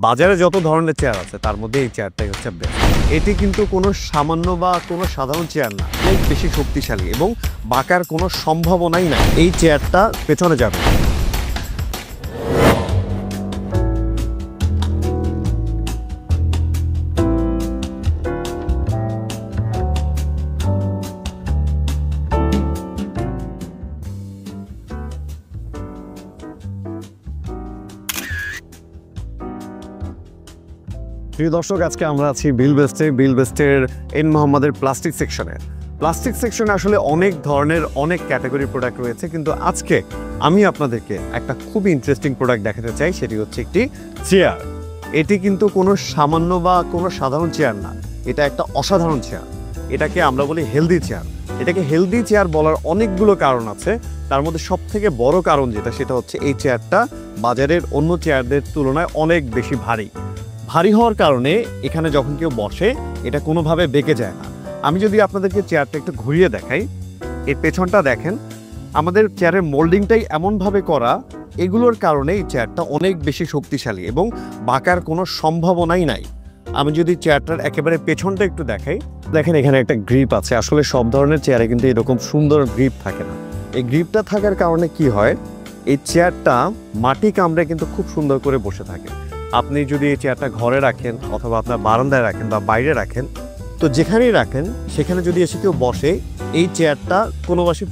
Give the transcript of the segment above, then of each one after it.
বাজারে যত ধরনের চেয়ার আছে তার মধ্যে এই চেয়ারটাই হচ্ছে বেস্ট। এটি কিন্তু কোনো সামান্য বা কোনো সাধারণ চেয়ার না, অনেক বেশি শক্তিশালী এবং বাঁকার কোনো সম্ভাবনাই নাই। এই চেয়ারটা পেছনে যাবে। প্রিয় দর্শক, আজকে আমরা আছি বিলবেস্টের এন মোহাম্মদের প্লাস্টিক সেকশনে। প্লাস্টিক সেকশনে আসলে অনেক ধরনের অনেক ক্যাটাগরির প্রোডাক্ট রয়েছে, কিন্তু আজকে আমি আপনাদেরকে একটা খুবই ইন্টারেস্টিং প্রোডাক্ট দেখাতে চাই। সেটি হচ্ছে একটি চেয়ার। এটি কিন্তু কোনো সামান্য বা কোনো সাধারণ চেয়ার না, এটা একটা অসাধারণ চেয়ার। এটাকে আমরা বলি হেলদি চেয়ার। এটাকে হেলদি চেয়ার বলার অনেকগুলো কারণ আছে। তার মধ্যে সবথেকে বড় কারণ যেটা, সেটা হচ্ছে এই চেয়ারটা বাজারের অন্য চেয়ারদের তুলনায় অনেক বেশি ভারী হওয়ার কারণে এখানে যখন কেউ বসে এটা কোনোভাবে বেঁকে যায় না। আমি যদি আপনাদেরকে চেয়ারটা একটু ঘুরিয়ে দেখাই, এর পেছনটা দেখেন, আমাদের চেয়ারের মোল্ডিংটাই এমনভাবে করা, এগুলোর কারণে এই চেয়ারটা অনেক বেশি শক্তিশালী এবং বাঁকার কোনো সম্ভাবনাই নাই। আমি যদি চেয়ারটার একেবারে পেছনটা একটু দেখাই, দেখেন এখানে একটা গ্রিপ আছে। আসলে সব ধরনের চেয়ারে কিন্তু এরকম সুন্দর গ্রিপ থাকে না। এই গ্রিপটা থাকার কারণে কি হয়, এই চেয়ারটা মাটি কামড়ে কিন্তু খুব সুন্দর করে বসে থাকে। আপনি যদি এই চেয়ারটা ঘরে রাখেন অথবা আপনার বারান্দায় রাখেন বা বাইরে রাখেন, তো যেখানেই রাখেন সেখানে যদি এসে কেউ বসে, এই চেয়ারটা কোনো বাসে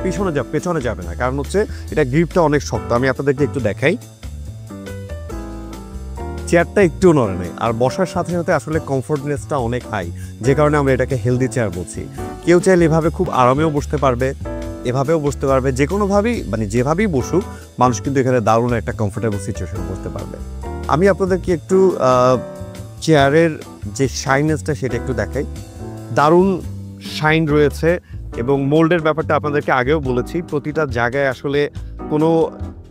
পেছনে যাবে না, কারণ হচ্ছে এটা গ্রিপটা অনেক শক্ত। আমি আপনাদেরকে একটু দেখাই, চেয়ারটা একটু নড়ে নেই, আর বসার সাথে সাথে আসলে কমফোর্টনেসটা অনেক হাই, যে কারণে আমরা এটাকে হেলদি চেয়ার বলছি। কেউ চাইলে এভাবে খুব আরামেও বসতে পারবে, এভাবেও বসতে পারবে, যে কোনোভাবেই যেভাবেই বসুক মানুষ কিন্তু এখানে দারুণ একটা কমফোর্টেবল সিচুয়েশন বসতে পারবে। আমি আপনাদেরকে একটু চেয়ারের যে শাইনেসটা সেটা একটু দেখাই। দারুণ শাইন রয়েছে এবং মোল্ডের ব্যাপারটা আপনাদেরকে আগেও বলেছি, প্রতিটা জায়গায় আসলে কোনো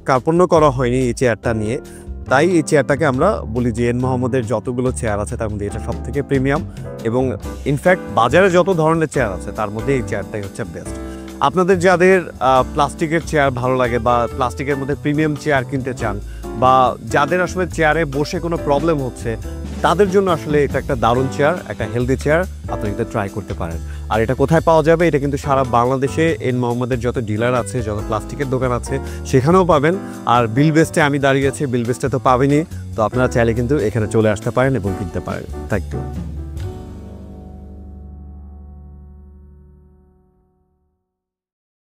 কার্পণ্য করা হয়নি এই চেয়ারটা নিয়ে। তাই এই চেয়ারটাকে আমরা বলি যে এন মোহাম্মদের যতগুলো চেয়ার আছে তার মধ্যে এটা সব থেকে প্রিমিয়াম, এবং ইনফ্যাক্ট বাজারে যত ধরনের চেয়ার আছে তার মধ্যে এই চেয়ারটাই হচ্ছে বেস্ট। আপনাদের যাদের প্লাস্টিকের চেয়ার ভালো লাগে বা প্লাস্টিকের মধ্যে প্রিমিয়াম চেয়ার কিনতে চান, বা যাদের আসলে চেয়ারে বসে কোনো প্রবলেম হচ্ছে, তাদের জন্য আসলে এটা একটা দারুণ চেয়ার, একটা হেলদি চেয়ার, আপনি এটা ট্রাই করতে পারেন। আর এটা কোথায় পাওয়া যাবে, এটা কিন্তু সারা বাংলাদেশে এন মোহাম্মদের যত ডিলার আছে, যত প্লাস্টিকের দোকান আছে সেখানেও পাবেন। আর বিলবেস্টে আমি দাঁড়িয়ে আছি, বিলবেস্টে তো পাবেনই, তো আপনারা চাইলে কিন্তু এখানে চলে আসতে পারেন এবং কিনতে পারেন। Thank you.